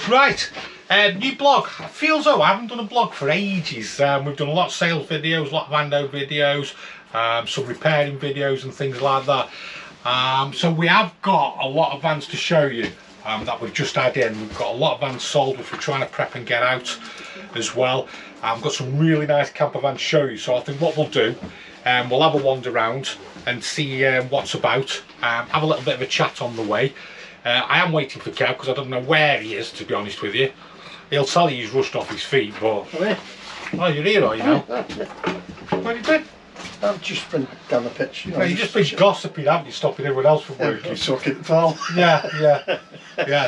Right, new blog. It feels though I haven't done a blog for ages. We've done a lot of sales videos, a lot of Vando videos, some repairing videos and things like that. So we have got a lot of vans to show you that we've just had in. We've got a lot of vans sold which we're trying to prep and get out as well. I've got some really nice camper vans to show you. So I think what we'll do, we'll have a wander around and see what's about, have a little bit of a chat on the way. I am waiting for Kev because I don't know where he is, to be honest with you. He'll tell you he's rushed off his feet, but... Oh, you're here, are you now? What have you been? I've just been down the pitch. You've just been gossiping, haven't you, stopping everyone else from working? Sucking pal. Yeah.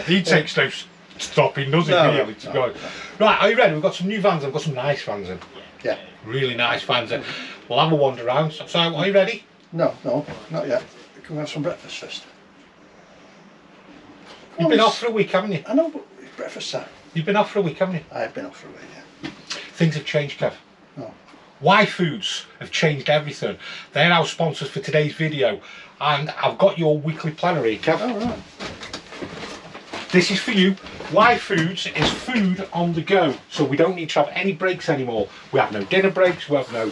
He takes no stopping, does he, really, to go. Right, are you ready? We've got some new vans, I've got some nice vans in. Yeah. Really nice vans in. We'll have a wander around. So, are you ready? No, not yet. Can we have some breakfast first? You've been off for a week, haven't you? I know, but it's breakfast time. You've been off for a week, haven't you? I have been off for a week, yeah. Things have changed, Kev. Oh. Y Foods have changed everything. They're our sponsors for today's video. And I've got your weekly planner here, Kev. Oh, right. This is for you. Y Foods is food on the go. So we don't need to have any breaks anymore. We have no dinner breaks, we have no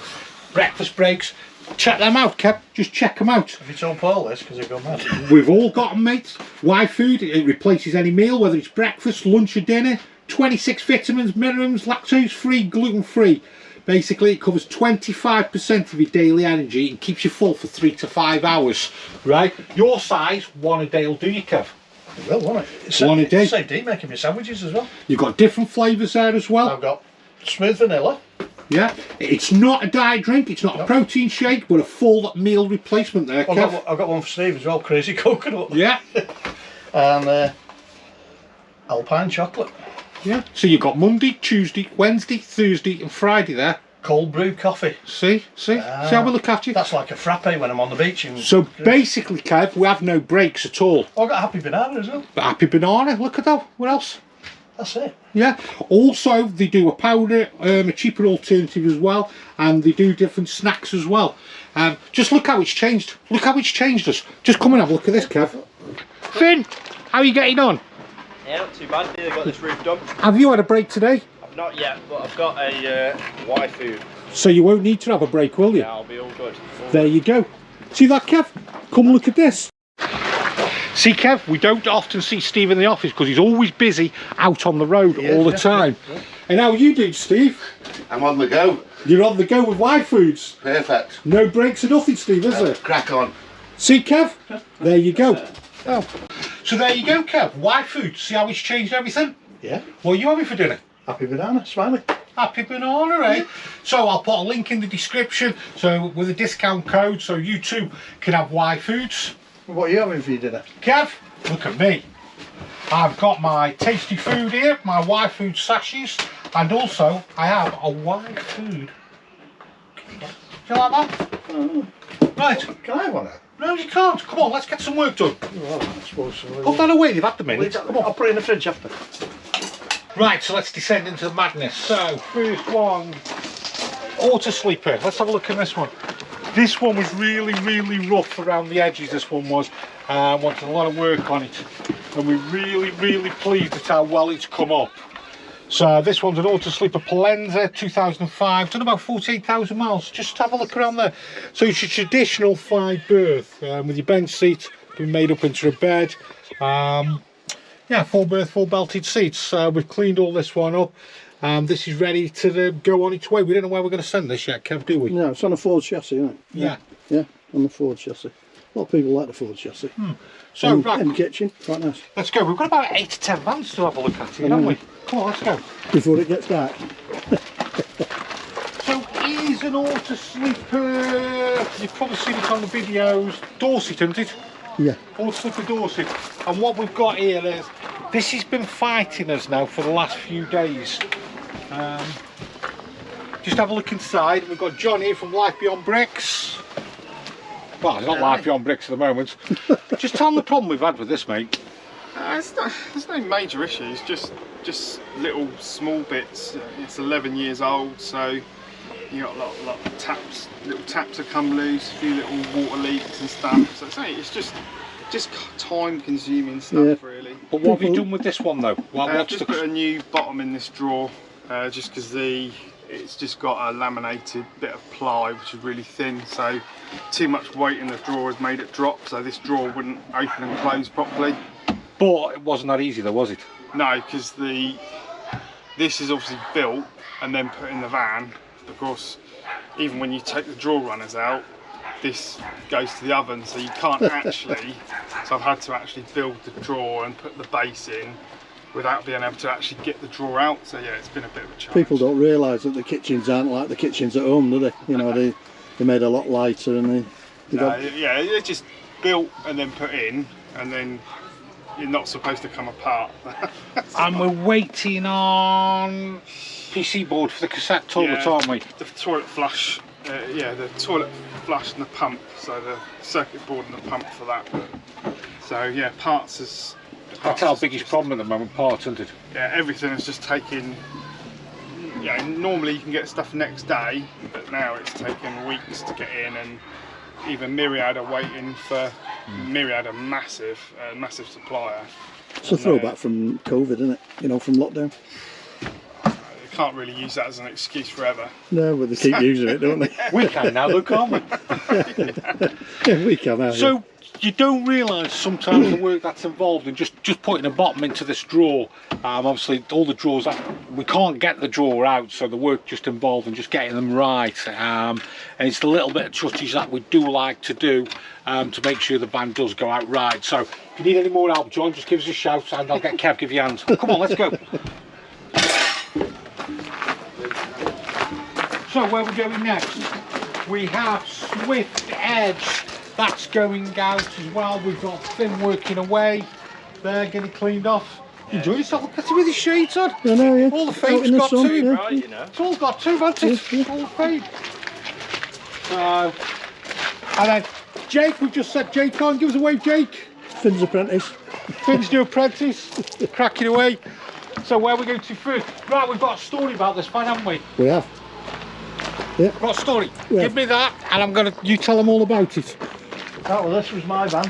breakfast breaks. Check them out, Kev. Just check them out. Have you told Paul this? Because they've gone mad. We've all got them, mate. Y Food, it replaces any meal, whether it's breakfast, lunch or dinner. 26 vitamins, minimums, lactose free, gluten free. Basically, it covers 25% of your daily energy and keeps you full for 3 to 5 hours. Right? Your size, one a day will do you, Kev. It will, won't it? One a day. Same day making me sandwiches as well. You've got different flavours there as well. I've got smooth vanilla. Yeah, it's not a diet drink, it's not a protein shake, but a full meal replacement there, Kev. I've got one for Steve as well, crazy coconut. Yeah. And Alpine chocolate. Yeah. So you've got Monday, Tuesday, Wednesday, Thursday and Friday there. Cold brew coffee. See how we look after you? That's like a frappe when I'm on the beach. So basically, Kev, we have no breaks at all. Oh, I've got happy banana as well. Happy banana, look at that. What else? That's it. Yeah. Also, they do a powder, a cheaper alternative as well, and they do different snacks as well. Just look how it's changed. Look how it's changed us. Just come and have a look at this, Kev. Finn, how are you getting on? Yeah, not too bad. Nearly got this roof done. Have you had a break today? I've not yet, but I've got a Y Food. So you won't need to have a break, will you? Yeah, I'll be all good. There you go. See that, Kev? Come look at this. See, Kev, we don't often see Steve in the office because he's always busy out on the road all the time. Yeah. And how are you doing, Steve? I'm on the go. You're on the go with Y Foods. Perfect. No breaks or nothing, Steve, is there? Crack on. See, Kev? There you go. Oh. So there you go, Kev. Y Foods. See how it's changed everything? Yeah. What are you having for dinner? Happy banana, smiley. Happy banana, eh? Yeah. So I'll put a link in the description, so with a discount code, so you too can have Y Foods. What are you having for your dinner? Kev, look at me. I've got my tasty food here, my Y Food sachets, and also I have a Y Food. Do you like that? Oh. Right. Can I have one? No, you can't. Come on, let's get some work done. Well, I suppose so. Put that away, you've had the minute. Come on. I'll put it in the fridge after. Right, so let's descend into the madness. So, first one, auto sleeper. Let's have a look at this one. This one was really rough around the edges, this one was. Wanted a lot of work on it. And we're really pleased at how well it's come up. So this one's an auto sleeper Palenza 2005, done about 48,000 miles. Just have a look around there. So it's a traditional 5 berth with your bench seat being made up into a bed. Yeah, 4 berth, 4 belted seats. We've cleaned all this one up. This is ready to go on its way. We don't know where we're going to send this yet, Kev, do we? No, it's on a Ford chassis, isn't it? Yeah. Yeah, on the Ford chassis. A lot of people like the Ford chassis. So, right, in the kitchen, quite nice. Let's go. We've got about 8 to 10 vans to have a look at here, haven't we? Come on, let's go. Before it gets dark. So, here's an auto sleeper. You've probably seen it on the videos. Dorset, isn't it? Yeah. Auto sleeper Dorset. And what we've got here is, this has been fighting us now for the last few days. Just have a look inside. We've got John here from Life Beyond Bricks. Well, it's not Life Beyond Bricks at the moment. Just tell them the problem we've had with this, mate. There's no major issues, just little small bits. It's 11 years old, so you got a lot of taps, little taps have come loose, a few little water leaks and stuff. So it's just just time consuming stuff really. But what have you done with this one though? What's Just put a new bottom in this drawer, just because it's just got a laminated bit of ply which is really thin, so too much weight in the drawer has made it drop, so this drawer wouldn't open and close properly. But it wasn't that easy though, was it? No, because this is obviously built and then put in the van. Of course, even when you take the drawer runners out, this goes to the oven, so you can't actually, so I've had to actually build the drawer and put the base in without being able to actually get the drawer out. So yeah, it's been a bit of a challenge. People don't realise that the kitchens aren't like the kitchens at home, do they? You know, they're made a lot lighter, and yeah, they're just built and then put in, and then you're not supposed to come apart. And we're waiting on PC board for the cassette toilet, aren't we? The toilet flush, the toilet flush and the pump, so the circuit board and the pump for that. So yeah, parts is... That's our biggest problem at the moment, parts, isn't it? Yeah, everything is just taking... Yeah, normally you can get stuff next day, but now it's taking weeks to get in, and even Myriad are waiting for... Myriad, a massive supplier. it's a throwback from COVID, isn't it? You know, from lockdown. You can't really use that as an excuse forever. No, but they keep using it, don't they? We can now though, can't we? Yeah, we can. So you don't realise sometimes the work that's involved in just putting a bottom into this drawer. Obviously all the drawers, we can't get the drawer out, so the work just involved in just getting them right. And it's the little bit of touches that we do like to do to make sure the van does go out right. So if you need any more help, John, just give us a shout and I'll get Kev, give you a hand. Come on, let's go. So where are we going next? We have Swift Edge. That's going out as well. We've got Finn working away. They're getting cleaned off. Enjoy yourself. Look at it with his shades on. I know, yeah. All the fade's got to it. Right, you know. It's all got to, hasn't it? Yeah. All the fade. So, and then Jake, we've just said Jake on. Give us a wave, Jake. Finn's apprentice. Finn's new apprentice. Cracking away. So where are we going to first? Right, we've got a story about this van, haven't we? We have. Yeah. We've got a story. Yeah. Give me that and you tell them all about it. Oh, well, this was my van.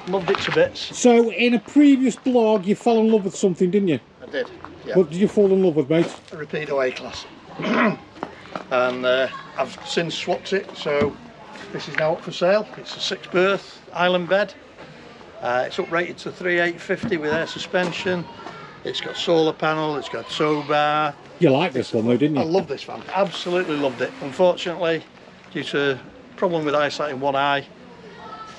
Loved it to bits. So in a previous blog you fell in love with something, didn't you? I did, yeah. What did you fall in love with, mate? A Rapido A-Class. And I've since swapped it, so this is now up for sale. It's a 6-berth island bed. It's uprated to 3,850 with air suspension. It's got solar panel, it's got tow bar. You liked this one though, didn't you? I love this van, absolutely loved it. Unfortunately, due to a problem with eyesight in one eye,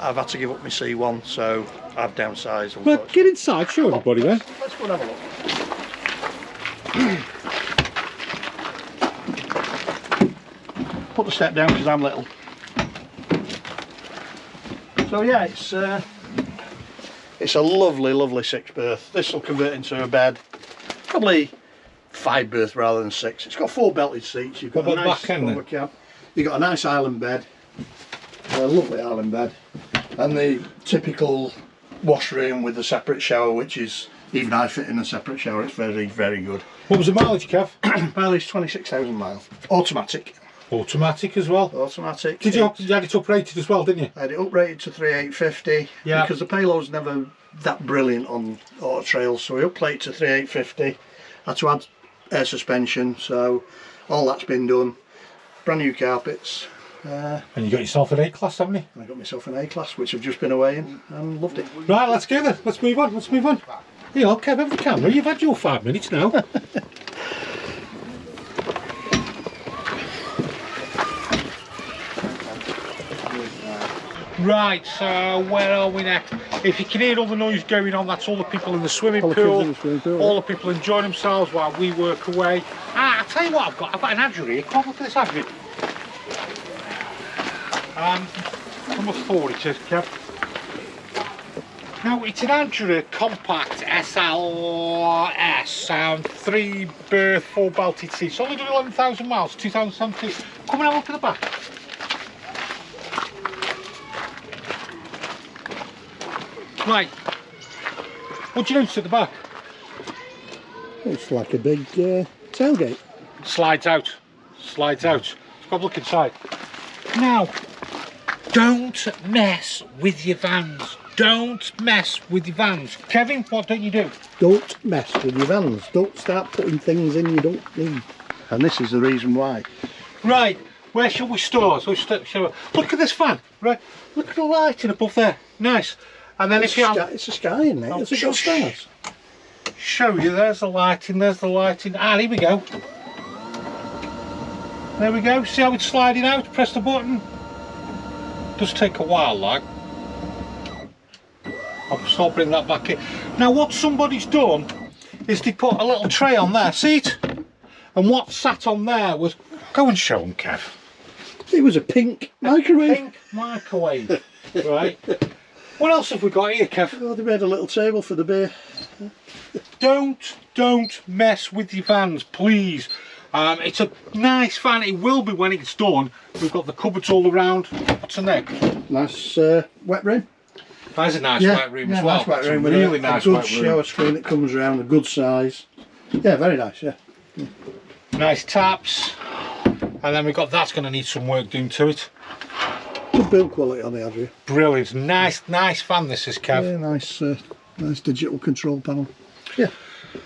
I've had to give up my C1, so I've downsized. Well, get inside, show everybody then. Let's go and have a look. Put the step down because I'm little. So yeah, it's a lovely, lovely 6-berth. This will convert into a bed, probably 5-berth rather than 6. It's got 4 belted seats. You've got a nice overcap. You've got a nice island bed, a lovely island bed, and the typical washroom with a separate shower, which is, even I fit in a separate shower. It's very, very good. What was the mileage, Kev? Mileage 26,000 miles. Automatic. Automatic as well. Automatic. Did you had it uprated as well, didn't you? I had it uprated to 3,850 because the payload's never that brilliant on auto trails, so we uprated to 3,850. Had to add air suspension, so all that's been done. Brand new carpets. And you got yourself an A-Class, haven't you? I got myself an A-Class, which I've just been away in and loved it. Right, let's go then. Let's move on. Let's move on. Here, I'll Kev, have the camera. You've had your 5 minutes now. Right, so where are we next? If you can hear all the noise going on, that's all the people in the swimming pool, all the people enjoying themselves while we work away. I'll tell you what I've got an Adger here. Come on, look at this Adger. Number 4 it is, Kev. Now it's an Adger compact SLS, 3-berth, 4 belted seats. Only done 11,000 miles, 2017. Come and have a look at the back. Right, what do you notice at the back? It's like a big tailgate. Slides out, slides out. Let's go have a look inside. Now, don't mess with your vans. don't mess with your vans. Kevin, what don't you do? Don't mess with your vans. Don't start putting things in you don't need. And this is the reason why. Right, where shall we start? Look at this van, right? Look at the lighting above there. Nice. And then It's a sky in there. It's a good stars. Show you, there's the lighting, there's the lighting. Ah, here we go. There we go. See how it's sliding out? Press the button. Does take a while, like. I'll start bringing that back in. Now, what somebody's done is they put a little tray on there. See it? And what sat on there was. Go and show them, Kev. It was a pink microwave. Pink microwave. Right. What else have we got here, Kev? Oh, they made a little table for the beer. Don't mess with your vans, please. It's a nice van. It will be when it's done. We've got the cupboards all around. What's in there? Nice wet room. That's a nice wet room as well. Nice wet room with really a nice good wet room. shower screen that comes around, a good size. Yeah, very nice. Yeah. Nice taps. And then we've got that's going to need some work doing to it. Good build quality on the Adria. Brilliant. Nice fan this is, Kev. Yeah, nice digital control panel. Yeah.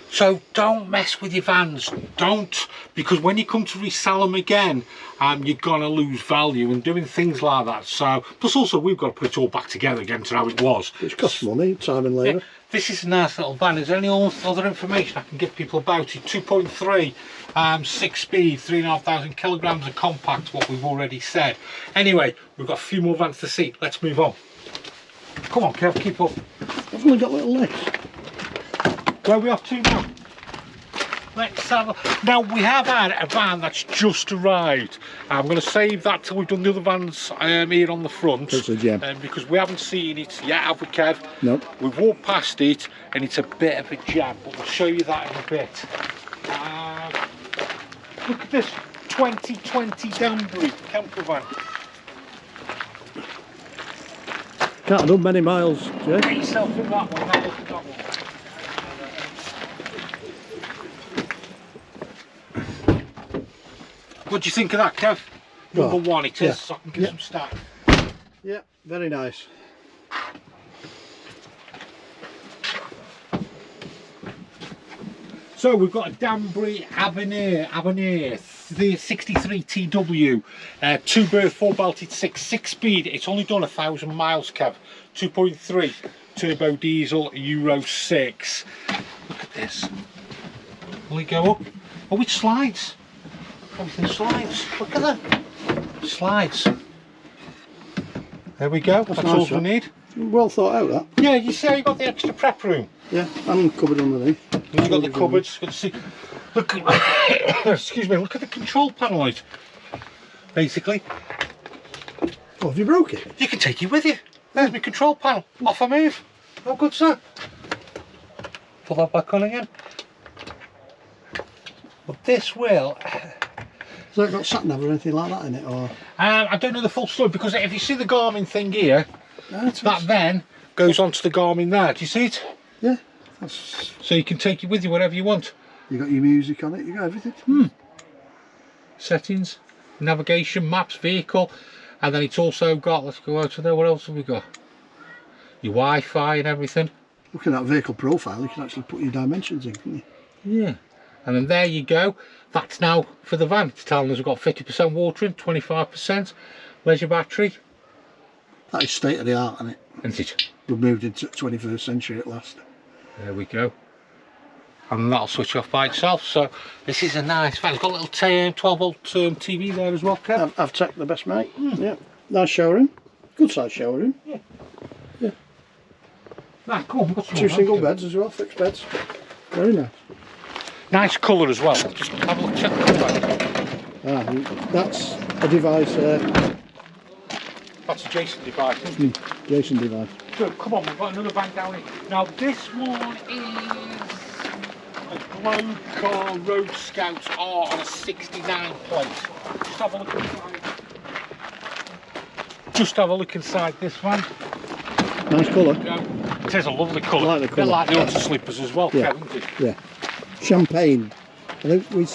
So don't mess with your vans, don't, because when you come to resell them again, you're gonna lose value and doing things like that. So plus also we've got to put it all back together again to how it was. Which costs money, time and labour. Yeah, this is a nice little van. Is there any other information I can give people about it? 2.3, 6 speed, 3,500 kilograms of compact, what we've already said. Anyway, we've got a few more vans to see. Let's move on. Come on, Kev, keep up. I've only got little legs. Where are we off to now? Let's have a... Now we have had a van that's just arrived. I'm going to save that till we've done the other vans here on the front. It's a gem. Because we haven't seen it yet, have we, Kev? No. We've walked past it and it's a bit of a gem, but we'll show you that in a bit. Look at this 2020 Danbury Campervan. Can't have done many miles, Jay. Get yourself in that one, now look at that one. What do you think of that, Kev? Number one it is, so I can give some stat. Yeah, very nice. So we've got a Danbury Avenir the 63 TW, 2 berth, 4 belted 6 speed. It's only done 1,000 miles, Kev. 2.3 turbo diesel, Euro 6. Look at this. Will it go up? Oh, it slides. Everything slides. Look at that. Slides. There we go. That's nice, all we need. Well thought out, that. Yeah, you see how you got the extra prep room. Yeah, and cupboard underneath. You've got the cupboards. Good to see. Look. Excuse me. Look at the control panel on it. Basically, Oh, have you broke it? you can take it with you. There's my control panel. Off I move. Oh, good, sir. Put that back on again. But this will. Has that got sat nav or anything like that in it, or? I don't know the full story because if you see the Garmin thing here, No, that then goes onto the Garmin there. Do you see it? Yeah. That's... So you can take it with you wherever you want. You got your music on it. You got everything. Settings, navigation, maps, vehicle, and then it's also got. Let's go out to there. What else have we got? Your Wi-Fi and everything. Looking at that vehicle profile, you can actually put your dimensions in, can't you? Yeah. And then there you go. That's now for the van. It's telling us we've got 50% water in, 25% leisure battery. That is state of the art, isn't it? Isn't it? We've moved into 21st century at last. There we go. And that'll switch off by itself. So this is a nice van. It's got a little 12 volt TV there as well, Kev. I've taken the best mate. Yeah. Nice shower room. Good size shower room. Yeah. Yeah. Nah, come on, we've got some 2 more single vans, beds as well, fixed beds. Very nice. Nice colour as well. Just have a look, check the colour. That's a device. That's a Jason device, isn't it? Jason device. So come on, we've got another van down here. Now this one is a Globe Car Road Scouts R on a 69 plate. Just have a look inside. Just have a look inside this van. Nice colour. It is a lovely colour. I like the colour. Bit like the auto slippers as well, Yeah. Kevin. Yeah. Champagne. I think we.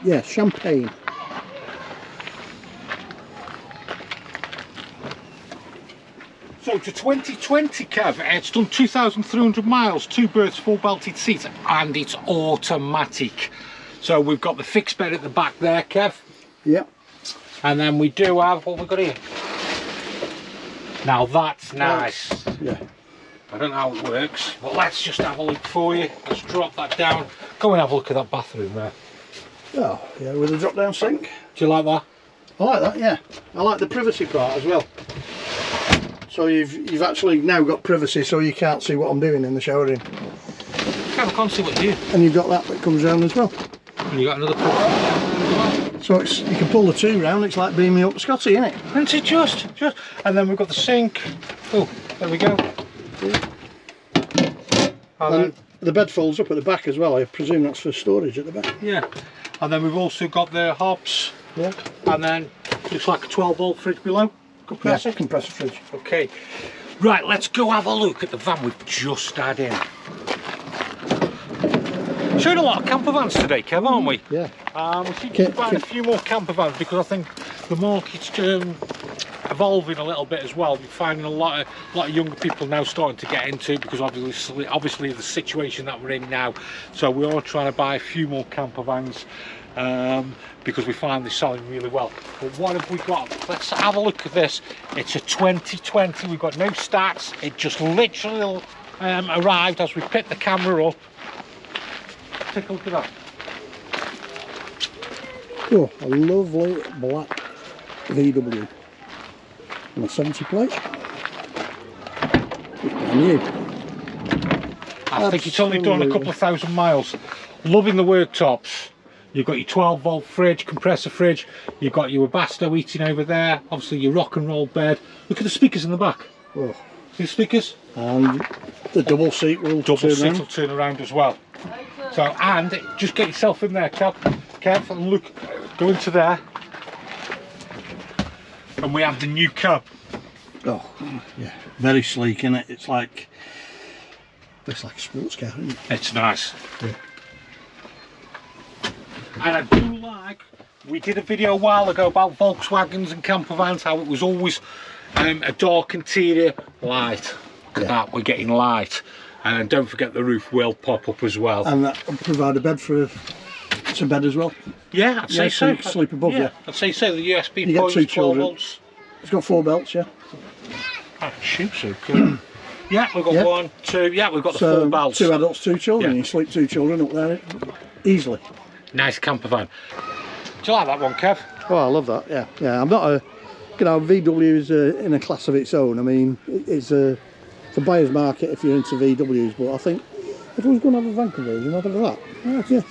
Yeah, champagne. So it's a 2020, Kev. It's done 2,300 miles, 2 berths, 4 belted seats, and it's automatic. So we've got the fixed bed at the back there, Kev. Yep. And then we do have, what we've got here. Now that's nice. Yeah. I don't know how it works, but let's just have a look for you. Let's drop that down. Go and have a look at that bathroom there. Oh, yeah, with a drop down sink. Do you like that? I like that, yeah. I like the privacy part as well. So you've actually now got privacy, so you can't see what I'm doing in the showering. I can't see what you do. And you've got that comes round as well. And you got another privacy. So you can pull the two round. It's like beaming up Scotty, isn't it? Isn't it just? And then we've got the sink. Oh, there we go. And the bed folds up at the back as well. I presume that's for storage at the back. Yeah. And then we've also got the hobs. Yeah. And then looks like a 12-volt fridge below. Compressor. Yeah, compressor fridge. Okay. Right, let's go have a look at the van we've just had in. Showing a lot of camper vans today, Kev, aren't we? Yeah. We seem to find a few more camper vans because I think the market's evolving a little bit as well. We're finding a lot of younger people now starting to get into it because obviously the situation that we're in now. So we are trying to buy a few more camper vans because we find they're selling really well. But what have we got? Let's have a look at this. It's a 2020. We've got no stats. It just literally arrived as we picked the camera up. Take a look at that. Oh, a lovely black VW and a 70 plate. It's brand new. I think it's only done a couple of thousand miles. Loving the worktops. You've got your 12-volt fridge, compressor fridge. You've got your Webasto heating over there. Obviously your rock and roll bed. Look at the speakers in the back. Oh. See the speakers? And the double seat will turn around as well. So, and just get yourself in there, Kev, and look, go into there. And we have the new cab. Oh, yeah, very sleek, isn't it? It's like a sports car, isn't it? It's nice. Yeah. And I do like, we did a video a while ago about Volkswagens and campervans, how it was always a dark interior, light. Look at that, we're getting light. And don't forget the roof will pop up as well. And that will provide a bed for it's a bed as well. Yeah, I'd say so. You can sleep above you. I'd say so. The USB you get 2 children. Volts. It's got 4 belts, yeah. Oh, shoot, so good. Yeah, we've got 1, 2. Yeah, we've got the 4 belts. 2 adults, 2 children. Yeah. You sleep 2 children up there easily. Nice camper van. Do you like that one, Kev? Oh, I love that. Yeah, yeah. I'm not a, VW is in a class of its own. I mean, it's a buyer's market if you're into VWs, but I think if I was going to have a van conversion, I'd have that. Yeah.